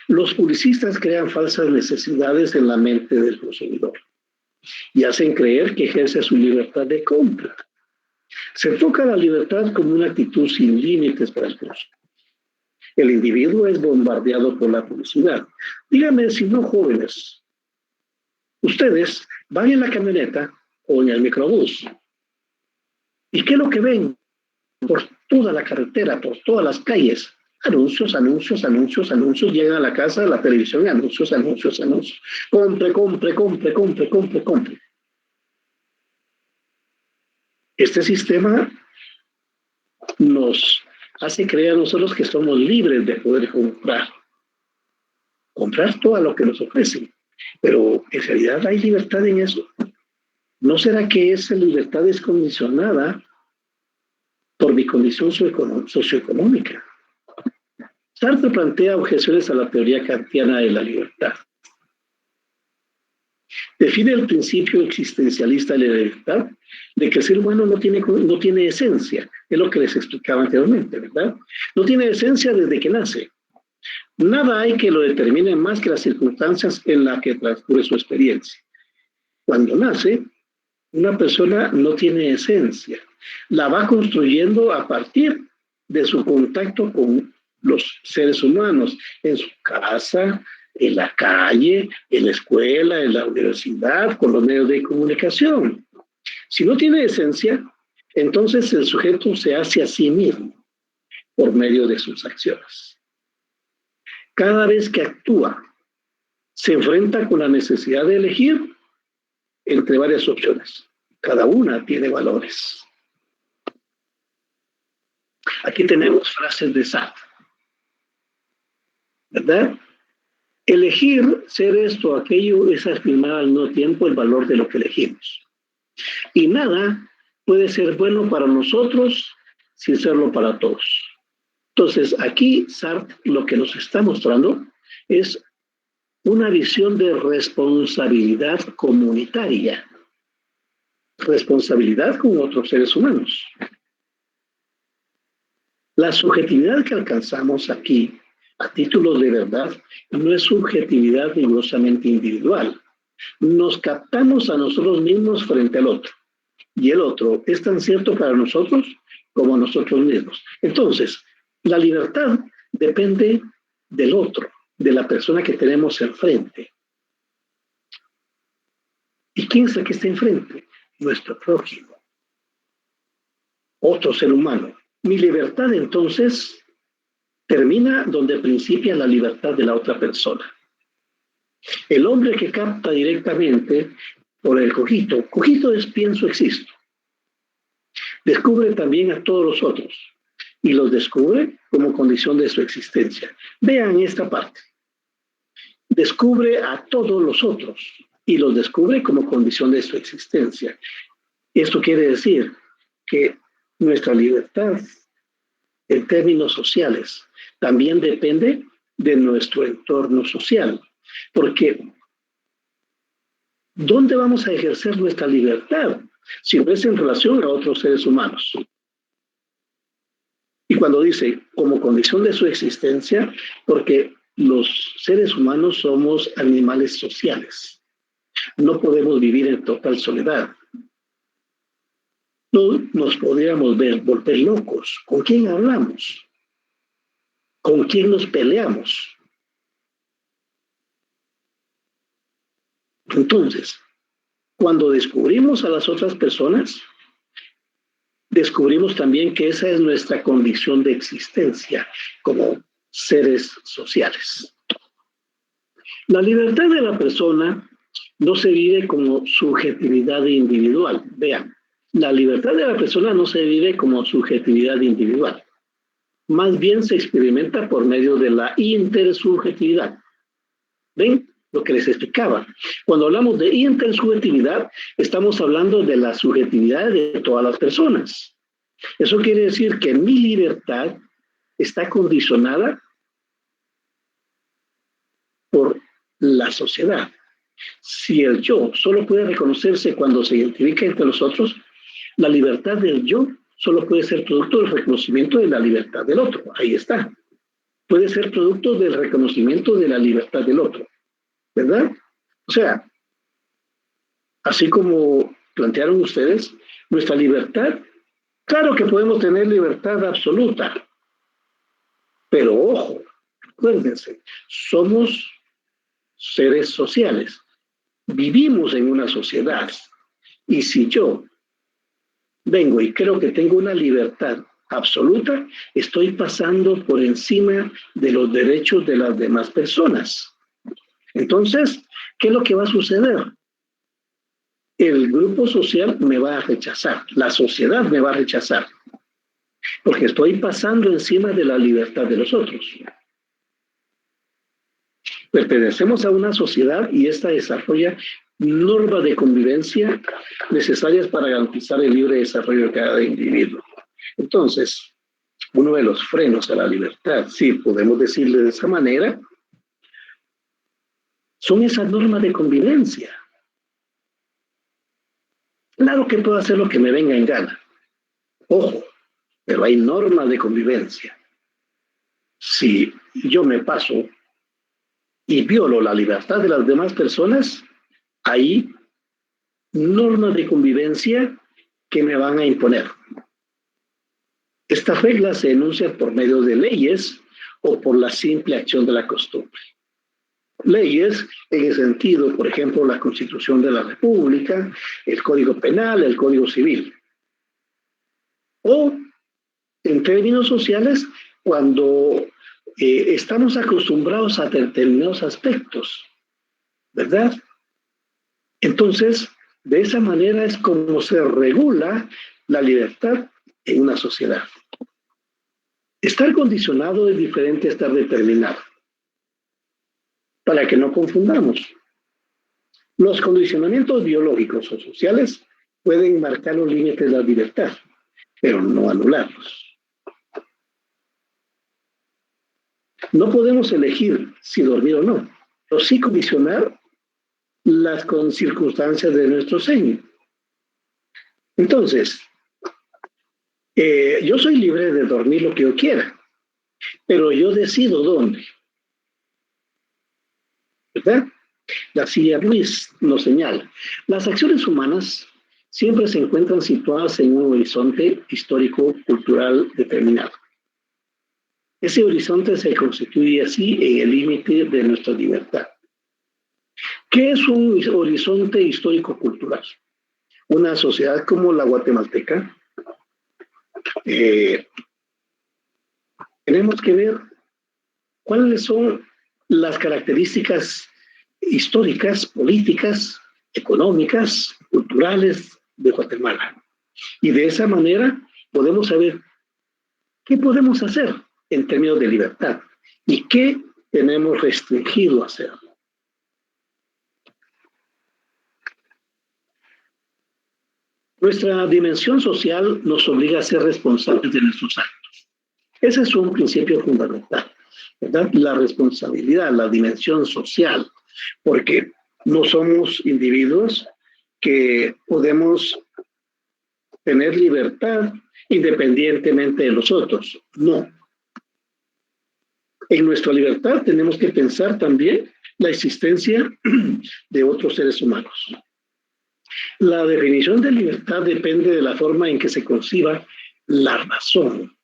Los publicistas crean falsas necesidades en la mente del consumidor y hacen creer que ejerce su libertad de compra. Se toca la libertad como una actitud sin límites para el consumo. El individuo es bombardeado por la publicidad. Díganme si no, jóvenes, ustedes van en la camioneta o en el microbús, ¿y qué es lo que ven? Por toda la carretera, por todas las calles, anuncios, anuncios, anuncios, anuncios, llegan a la casa, a la televisión, anuncios, anuncios, anuncios. Compre, compre, compre, compre, compre, compre. Este sistema nos hace creer a nosotros que somos libres de poder comprar todo lo que nos ofrecen. Pero en realidad hay libertad en eso. ¿No será que esa libertad es condicionada por mi condición socioeconómica? Sartre plantea objeciones a la teoría kantiana de la libertad. Define el principio existencialista de la libertad de que el ser humano no tiene esencia. Es lo que les explicaba anteriormente, ¿verdad? No tiene esencia desde que nace. Nada hay que lo determine más que las circunstancias en las que transcurre su experiencia. Cuando nace, una persona no tiene esencia. La va construyendo a partir de su contacto con los seres humanos, en su casa, en la calle, en la escuela, en la universidad, con los medios de comunicación. Si no tiene esencia, entonces el sujeto se hace a sí mismo por medio de sus acciones. Cada vez que actúa, se enfrenta con la necesidad de elegir entre varias opciones. Cada una tiene valores. Aquí tenemos frases de Sartre, ¿verdad? Elegir ser esto o aquello es afirmar al mismo tiempo el valor de lo que elegimos. Y nada puede ser bueno para nosotros sin serlo para todos. Entonces, aquí Sartre lo que nos está mostrando es una visión de responsabilidad comunitaria. Responsabilidad con otros seres humanos. La subjetividad que alcanzamos aquí, a título de verdad, no es subjetividad rigurosamente individual. Nos captamos a nosotros mismos frente al otro. Y el otro es tan cierto para nosotros como nosotros mismos. Entonces, la libertad depende del otro, de la persona que tenemos enfrente. ¿Y quién es el que está enfrente? Nuestro prójimo. Otro ser humano. Mi libertad, entonces, termina donde principia la libertad de la otra persona. El hombre que capta directamente por el cogito. Cogito es pienso, existo. Descubre también a todos los otros y los descubre como condición de su existencia. Vean esta parte. Descubre a todos los otros y los descubre como condición de su existencia. Esto quiere decir que nuestra libertad en términos sociales también depende de nuestro entorno social. Porque ¿dónde vamos a ejercer nuestra libertad? sino es en relación a otros seres humanos. Y cuando dice como condición de su existencia, porque los seres humanos somos animales sociales. No podemos vivir en total soledad. No nos podríamos volver locos. ¿Con quién hablamos? ¿Con quién nos peleamos? Entonces, cuando descubrimos a las otras personas, descubrimos también que esa es nuestra condición de existencia como seres sociales. La libertad de la persona no se vive como subjetividad individual. Vean, la libertad de la persona no se vive como subjetividad individual. Más bien se experimenta por medio de la intersubjetividad. ¿Ven? Lo que les explicaba. Cuando hablamos de intersubjetividad, estamos hablando de la subjetividad de todas las personas. Eso quiere decir que mi libertad está condicionada por la sociedad. Si el yo solo puede reconocerse cuando se identifica entre los otros, la libertad del yo solo puede ser producto del reconocimiento de la libertad del otro. Ahí está. Puede ser producto del reconocimiento de la libertad del otro. ¿Verdad? O sea, así como plantearon ustedes, nuestra libertad, claro que podemos tener libertad absoluta, pero ojo, acuérdense, somos seres sociales, vivimos en una sociedad, y si yo vengo y creo que tengo una libertad absoluta, estoy pasando por encima de los derechos de las demás personas. Entonces, ¿qué es lo que va a suceder? El grupo social me va a rechazar, la sociedad me va a rechazar, porque estoy pasando encima de la libertad de los otros. Pertenecemos a una sociedad y esta desarrolla normas de convivencia necesarias para garantizar el libre desarrollo de cada individuo. Entonces, uno de los frenos a la libertad, sí, podemos decirle de esa manera, son esas normas de convivencia. Claro que puedo hacer lo que me venga en gana. Ojo, pero hay normas de convivencia. Si yo me paso y violo la libertad de las demás personas, hay normas de convivencia que me van a imponer. Estas reglas se enuncian por medio de leyes o por la simple acción de la costumbre. Leyes en el sentido, por ejemplo, la Constitución de la República, el Código Penal, el Código Civil. O, en términos sociales, cuando estamos acostumbrados a determinados aspectos, ¿verdad? Entonces, de esa manera es como se regula la libertad en una sociedad. Estar condicionado es diferente a estar determinado. Para que no confundamos. Los condicionamientos biológicos o sociales pueden marcar los límites de la libertad, pero no anularlos. No podemos elegir si dormir o no, pero sí condicionar las circunstancias de nuestro sueño. Entonces, yo soy libre de dormir lo que yo quiera, pero yo decido dónde. ¿Verdad? La C.S. Lewis nos señala, las acciones humanas siempre se encuentran situadas en un horizonte histórico-cultural determinado. Ese horizonte se constituye así en el límite de nuestra libertad. ¿Qué es un horizonte histórico-cultural? Una sociedad como la guatemalteca, tenemos que ver cuáles son las características históricas, políticas, económicas, culturales de Guatemala. Y de esa manera podemos saber qué podemos hacer en términos de libertad y qué tenemos restringido hacer. Nuestra dimensión social nos obliga a ser responsables de nuestros actos. Ese es un principio fundamental, ¿verdad? La responsabilidad, la dimensión social, porque no somos individuos que podemos tener libertad independientemente de los otros. No. En nuestra libertad tenemos que pensar también la existencia de otros seres humanos. La definición de libertad depende de la forma en que se conciba la razón.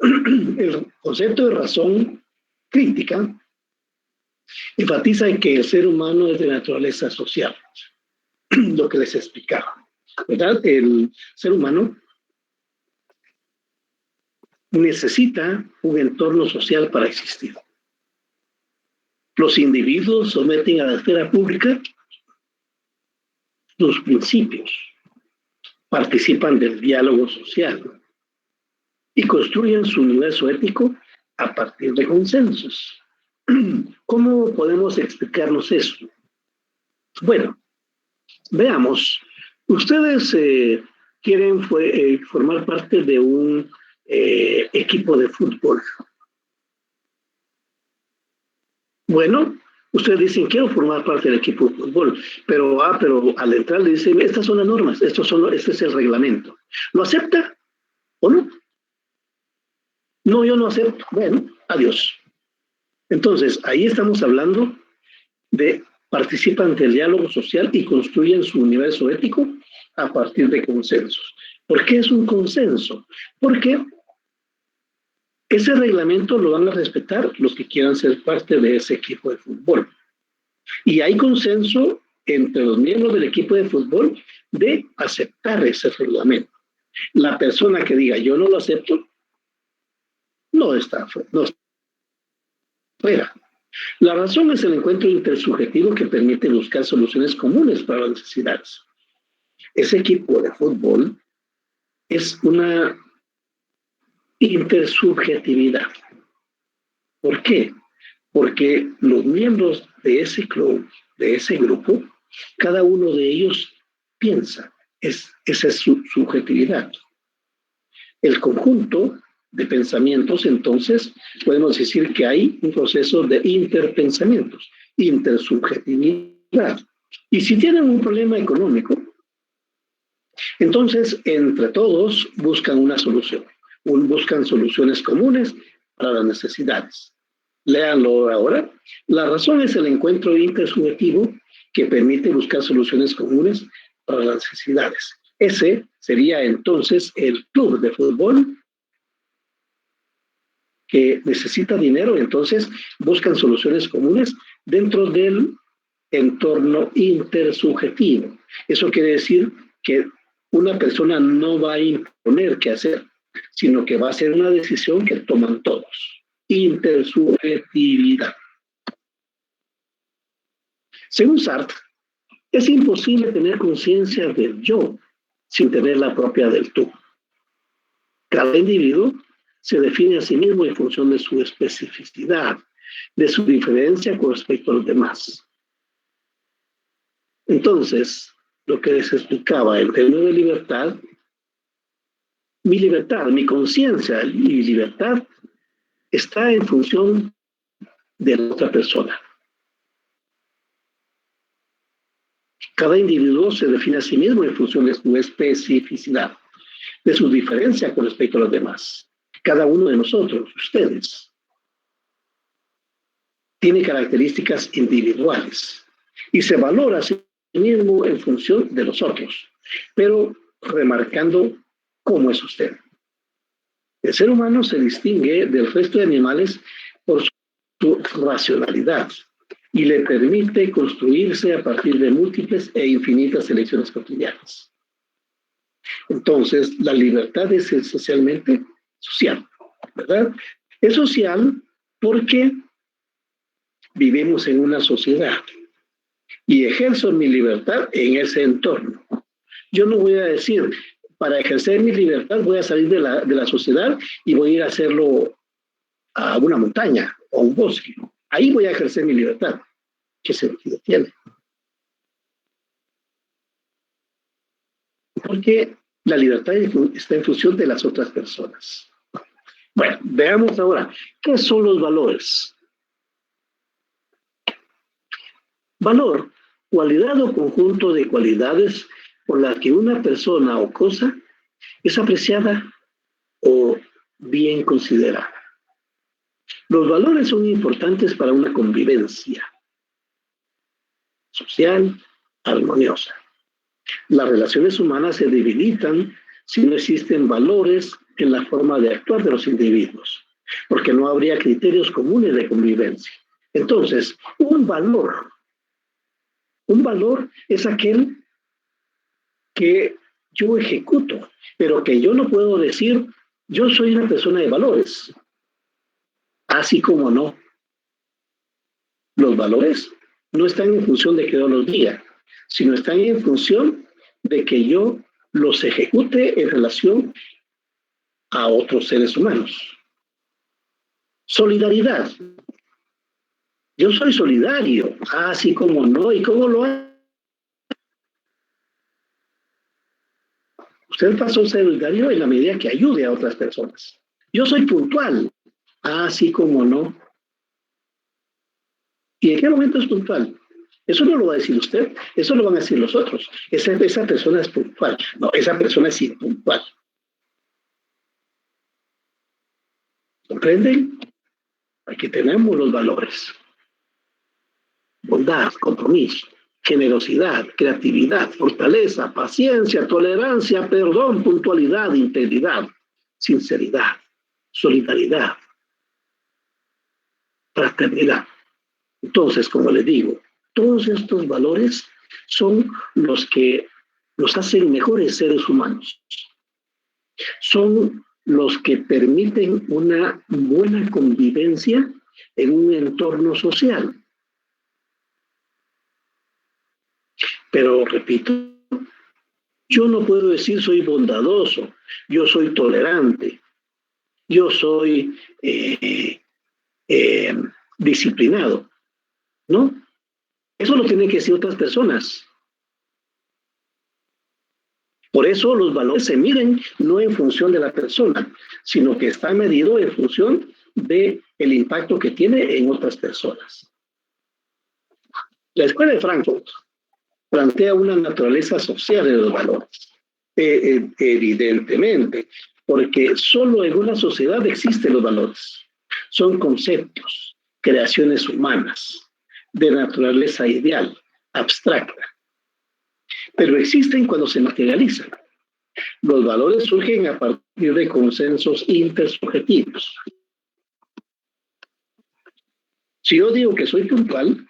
El concepto de razón crítica enfatiza en que el ser humano es de naturaleza social, lo que les explicaba, ¿verdad? El ser humano necesita un entorno social para existir. Los individuos someten a la esfera pública sus principios, participan del diálogo social y construyen su universo ético a partir de consensos. ¿Cómo podemos explicarnos eso? Bueno, veamos. Ustedes quieren formar parte de un equipo de fútbol. Bueno, ustedes dicen, quiero formar parte del equipo de fútbol, pero al entrar le dicen, estas son las normas, este es el reglamento. ¿Lo acepta o no? No, yo no acepto. Bueno, adiós. Entonces, ahí estamos hablando de participan del diálogo social y construyen su universo ético a partir de consensos. ¿Por qué es un consenso? Porque ese reglamento lo van a respetar los que quieran ser parte de ese equipo de fútbol. Y hay consenso entre los miembros del equipo de fútbol de aceptar ese reglamento. La persona que diga yo no lo acepto, no está fuera. La razón es el encuentro intersubjetivo que permite buscar soluciones comunes para las necesidades. Ese equipo de fútbol es una intersubjetividad. ¿Por qué? Porque los miembros de ese club, de ese grupo, cada uno de ellos piensa, esa es su subjetividad. El conjunto de pensamientos, entonces, podemos decir que hay un proceso de interpensamientos, intersubjetividad. Y si tienen un problema económico, entonces, entre todos buscan una solución, buscan soluciones comunes para las necesidades. Léanlo ahora. La razón es el encuentro intersubjetivo que permite buscar soluciones comunes para las necesidades. Ese sería entonces el club de fútbol que necesita dinero, entonces buscan soluciones comunes dentro del entorno intersubjetivo. Eso quiere decir que una persona no va a imponer qué hacer, sino que va a ser una decisión que toman todos. Intersubjetividad. Según Sartre, es imposible tener conciencia del yo sin tener la propia del tú. Cada individuo se define a sí mismo en función de su especificidad, de su diferencia con respecto a los demás. Entonces, lo que les explicaba en términos de libertad, mi conciencia y libertad está en función de la otra persona. Cada individuo se define a sí mismo en función de su especificidad, de su diferencia con respecto a los demás. Cada uno de nosotros, ustedes, tiene características individuales y se valora a sí mismo en función de los otros, pero remarcando cómo es usted. El ser humano se distingue del resto de animales por su racionalidad y le permite construirse a partir de múltiples e infinitas elecciones cotidianas. Entonces, la libertad es esencialmente social, ¿verdad? Es social porque vivimos en una sociedad y ejerzo mi libertad en ese entorno. Yo no voy a decir, para ejercer mi libertad voy a salir de la sociedad y voy a ir a hacerlo a una montaña o a un bosque. Ahí voy a ejercer mi libertad. ¿Qué sentido tiene? Porque la libertad está en función de las otras personas. Bueno, veamos ahora, ¿qué son los valores? Valor, cualidad o conjunto de cualidades por las que una persona o cosa es apreciada o bien considerada. Los valores son importantes para una convivencia social armoniosa. Las relaciones humanas se debilitan si no existen valores en la forma de actuar de los individuos, porque no habría criterios comunes de convivencia. Entonces, un valor es aquel que yo ejecuto, pero que yo no puedo decir, yo soy una persona de valores, así como no. Los valores no están en función de que yo los diga, sino están en función de que yo los ejecute en relación a otros seres humanos. Solidaridad. Yo soy solidario, así como no, ¿y cómo lo hago? Usted va a ser solidario en la medida que ayude a otras personas. Yo soy puntual, así como no. ¿Y en qué momento es puntual? Eso no lo va a decir usted, eso lo van a decir los otros. Esa persona es puntual. No, esa persona es impuntual. ¿Comprenden? Aquí tenemos los valores. Bondad, compromiso, generosidad, creatividad, fortaleza, paciencia, tolerancia, perdón, puntualidad, integridad, sinceridad, solidaridad, fraternidad. Entonces, como les digo, todos estos valores son los que nos hacen mejores seres humanos. Son los que permiten una buena convivencia en un entorno social. Pero, repito, yo no puedo decir soy bondadoso, yo soy tolerante, yo soy disciplinado. ¿No? Eso lo tienen que decir otras personas. Por eso los valores se miden no en función de la persona, sino que está medido en función del impacto que tiene en otras personas. La Escuela de Frankfurt plantea una naturaleza social de los valores. Evidentemente, porque solo en una sociedad existen los valores. Son conceptos, creaciones humanas, de naturaleza ideal, abstracta. Pero existen cuando se materializan. Los valores surgen a partir de consensos intersubjetivos. Si yo digo que soy puntual,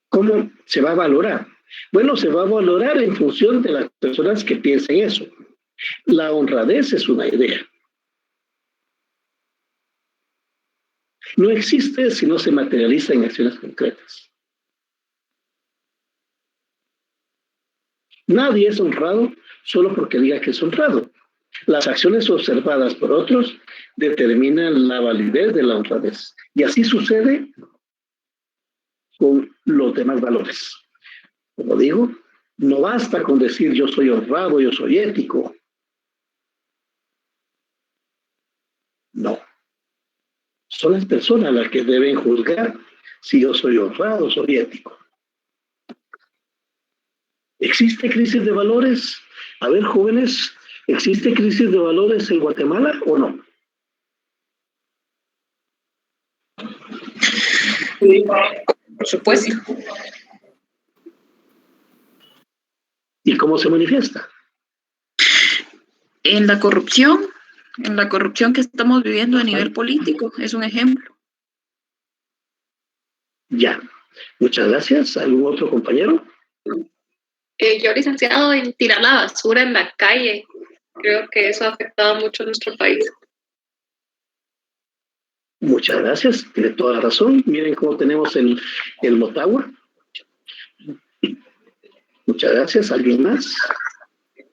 ¿cómo se va a valorar? Bueno, se va a valorar en función de las personas que piensen eso. La honradez es una idea. No existe si no se materializa en acciones concretas. Nadie es honrado solo porque diga que es honrado. Las acciones observadas por otros determinan la validez de la honradez. Y así sucede con los demás valores. Como digo, no basta con decir yo soy honrado, yo soy ético. No. Son las personas las que deben juzgar si yo soy honrado, soy ético. ¿Existe crisis de valores? A ver, jóvenes, ¿existe crisis de valores en Guatemala o no? Sí, por supuesto. ¿Y cómo se manifiesta? En la corrupción que estamos viviendo a nivel político, es un ejemplo. Ya, muchas gracias. ¿Algún otro compañero? Yo, licenciado, en tirar la basura en la calle. Creo que eso ha afectado mucho a nuestro país. Muchas gracias, tiene toda la razón. Miren cómo tenemos el Motagua. Muchas gracias. ¿Alguien más?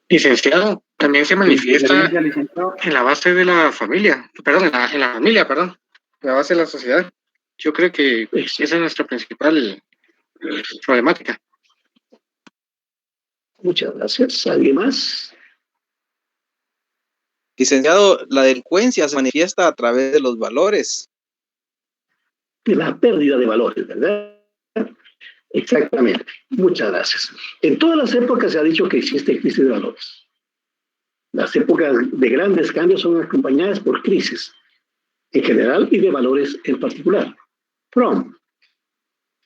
Licenciado, también se manifiesta en la base de la familia, perdón, en la familia, perdón, en la base de la sociedad. Yo creo que esa es nuestra principal problemática. Muchas gracias. ¿Alguien más? Licenciado, la delincuencia se manifiesta a través de los valores. La pérdida de valores, ¿verdad? Exactamente. Muchas gracias. En todas las épocas se ha dicho que existe crisis de valores. Las épocas de grandes cambios son acompañadas por crisis en general y de valores en particular. Fromm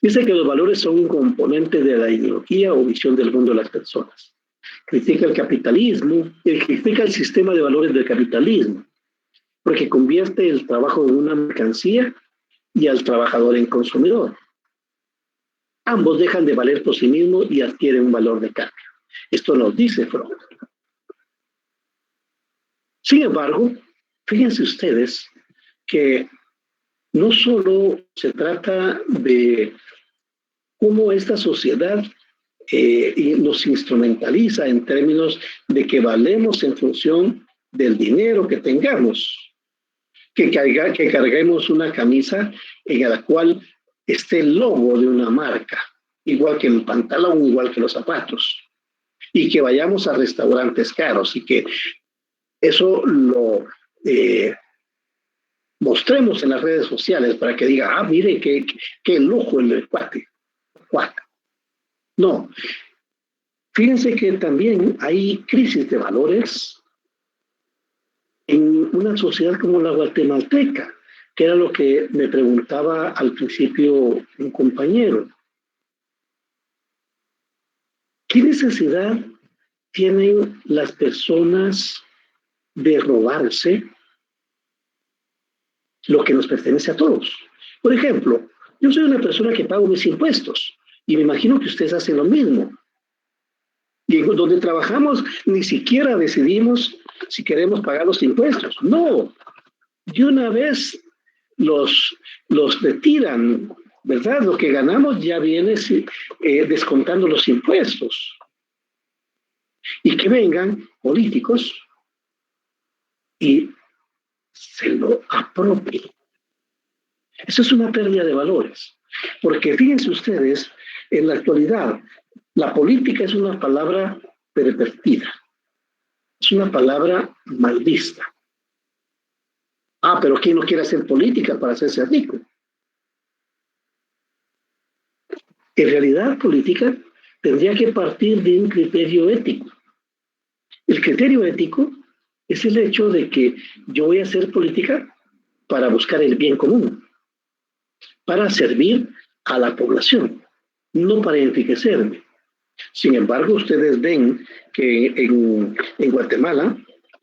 dice que los valores son un componente de la ideología o visión del mundo de las personas. Critica el capitalismo, critica el sistema de valores del capitalismo, porque convierte el trabajo en una mercancía y al trabajador en consumidor. Ambos dejan de valer por sí mismos y adquieren un valor de cambio. Esto nos dice Fromm. Sin embargo, fíjense ustedes que no solo se trata de cómo esta sociedad nos instrumentaliza en términos de que valemos en función del dinero que tengamos, que carguemos una camisa en la cual esté el logo de una marca, igual que el pantalón, igual que los zapatos, y que vayamos a restaurantes caros y que eso lo mostremos en las redes sociales para que diga, mire qué lujo el cuate. No. Fíjense que también hay crisis de valores en una sociedad como la guatemalteca, que era lo que me preguntaba al principio un compañero. ¿Qué necesidad tienen las personas de robarse lo que nos pertenece a todos? Por ejemplo, yo soy una persona que pago mis impuestos y me imagino que ustedes hacen lo mismo. Y donde trabajamos ni siquiera decidimos si queremos pagar los impuestos. No, de una vez los retiran, ¿verdad? Lo que ganamos ya viene descontando los impuestos. Y que vengan políticos y se lo apropien. Eso es una pérdida de valores. Porque fíjense ustedes, en la actualidad, la política es una palabra pervertida. Es una palabra maldista. Pero ¿quién no quiere hacer política para hacerse rico? En realidad, política tendría que partir de un criterio ético. El criterio ético es el hecho de que yo voy a hacer política para buscar el bien común, para servir a la población, no para enriquecerme. Sin embargo, ustedes ven que en Guatemala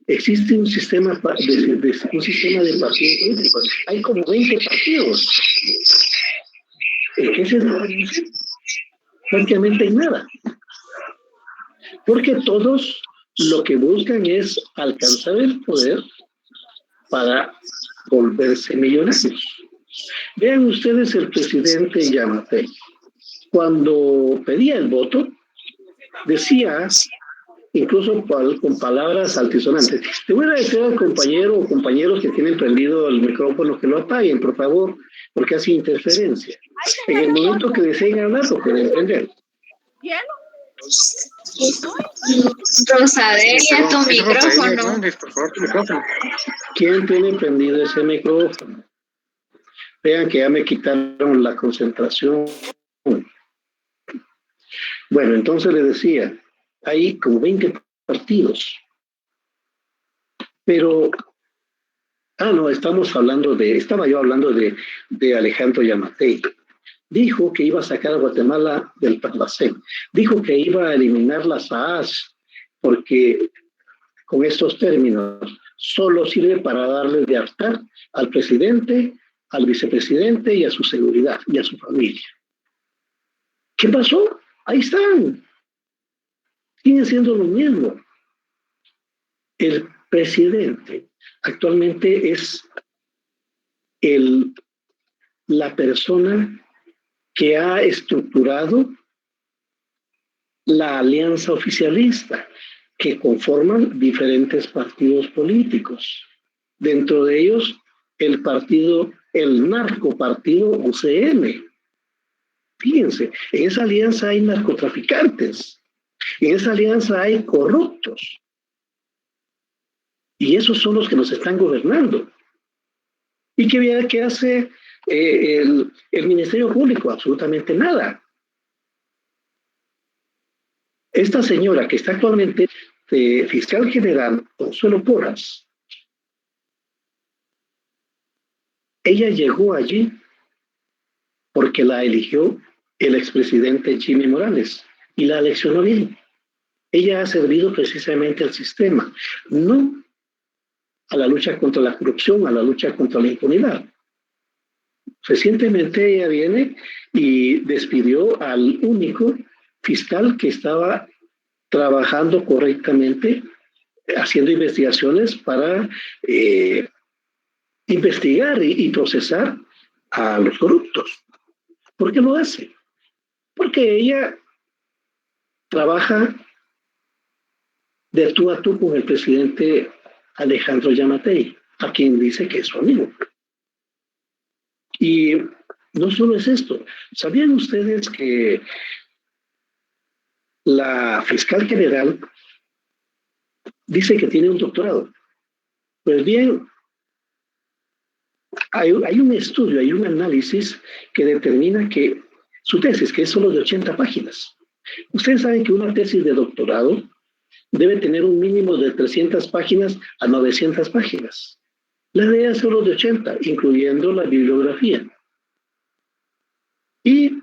existe un sistema de partidos políticos. Hay como 20 partidos. ¿Qué se traduce? Prácticamente nada. Porque todos lo que buscan es alcanzar el poder para volverse millonarios. Vean ustedes el presidente Yamatei. Cuando pedía el voto, decía, incluso con palabras altisonantes, te voy a decir al compañero o compañeros que tienen prendido el micrófono que lo apaguen, por favor, porque hace interferencia. En el momento que deseen hablar, lo pueden prender. Rosadelia, tu micrófono. ¿Quién tiene prendido ese micrófono? Vean que ya me quitaron la concentración. Bueno, entonces le decía, hay como 20 partidos. Pero, estaba yo hablando de Alejandro Yamatei. Dijo que iba a sacar a Guatemala del Parlacén. Dijo que iba a eliminar las AAS porque con estos términos solo sirve para darle de hartar al presidente, al vicepresidente y a su seguridad y a su familia. ¿Qué pasó? Ahí están. Siguen siendo lo mismo. El presidente actualmente es la persona que ha estructurado la alianza oficialista que conforman diferentes partidos políticos. Dentro de ellos, el narcopartido UCM. Fíjense, en esa alianza hay narcotraficantes, en esa alianza hay corruptos. Y esos son los que nos están gobernando. ¿Y qué hace el Ministerio Público? Absolutamente nada. Esta señora que está actualmente fiscal general, Consuelo Porras, ella llegó allí porque la eligió el expresidente Jimmy Morales y la eleccionó bien. Ella ha servido precisamente al sistema, no a la lucha contra la corrupción, a la lucha contra la impunidad. Recientemente ella viene y despidió al único fiscal que estaba trabajando correctamente, haciendo investigaciones para investigar y procesar a los corruptos. ¿Por qué lo hace? Porque ella trabaja de tú a tú con el presidente Alejandro Yamatei, a quien dice que es su amigo. Y no solo es esto. ¿Sabían ustedes que la fiscal general dice que tiene un doctorado? Pues bien, hay un estudio, hay un análisis que determina que su tesis, que es solo de 80 páginas. Ustedes saben que una tesis de doctorado debe tener un mínimo de 300 páginas a 900 páginas. La de ella es solo de 80, incluyendo la bibliografía. Y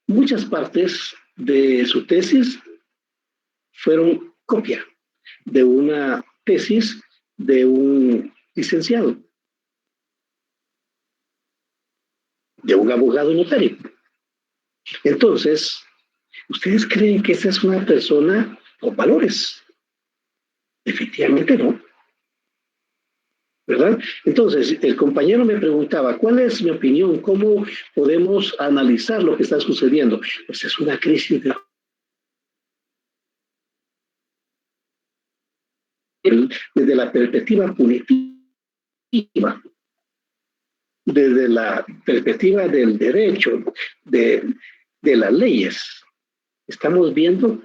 muchas partes de su tesis fueron copia de una tesis de un licenciado, de un abogado notario. Entonces, ¿ustedes creen que esa es una persona con valores? Efectivamente no. ¿Verdad? Entonces, el compañero me preguntaba, ¿cuál es mi opinión? ¿Cómo podemos analizar lo que está sucediendo? Pues es una crisis desde la perspectiva punitiva, desde la perspectiva del derecho, de las leyes. Estamos viendo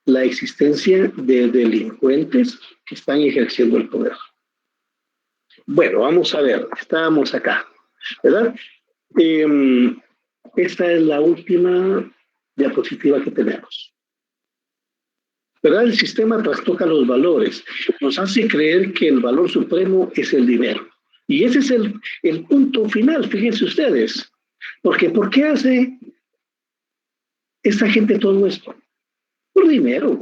la existencia de delincuentes que están ejerciendo el poder. Bueno, vamos a ver, estábamos acá, ¿verdad? Esta es la última diapositiva que tenemos. ¿Verdad? El sistema trastoca los valores, nos hace creer que el valor supremo es el dinero. Y ese es el punto final, fíjense ustedes. Porque ¿por qué hace esta gente todo esto? Por dinero.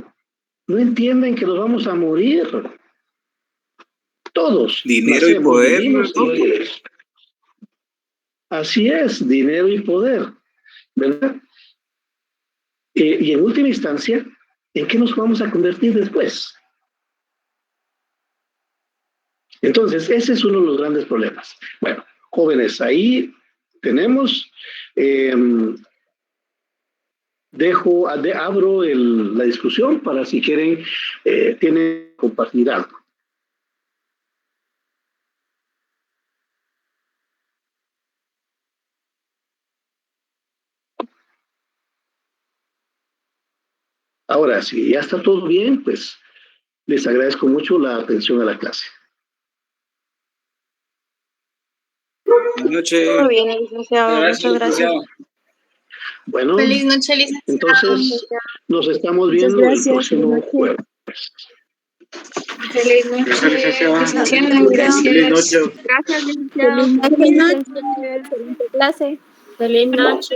No entienden que nos vamos a morir. Todos. Dinero y poder. Así es, dinero y poder, ¿verdad? Y en última instancia, ¿en qué nos vamos a convertir después? Entonces, ese es uno de los grandes problemas. Bueno, jóvenes, ahí tenemos, abro la discusión para si quieren, tienen que compartir algo. Ahora, si ya está todo bien, pues les agradezco mucho la atención a la clase. Buenas noches. Muy bien, licenciado. Muchas gracias. Bueno, feliz noche, licenciado. Entonces, nos estamos viendo el próximo jueves. Feliz noche. Gracias, licenciado. Gracias. Feliz noche. Gracias, licenciado. Feliz noche. Feliz noche. Feliz clase. Feliz noche.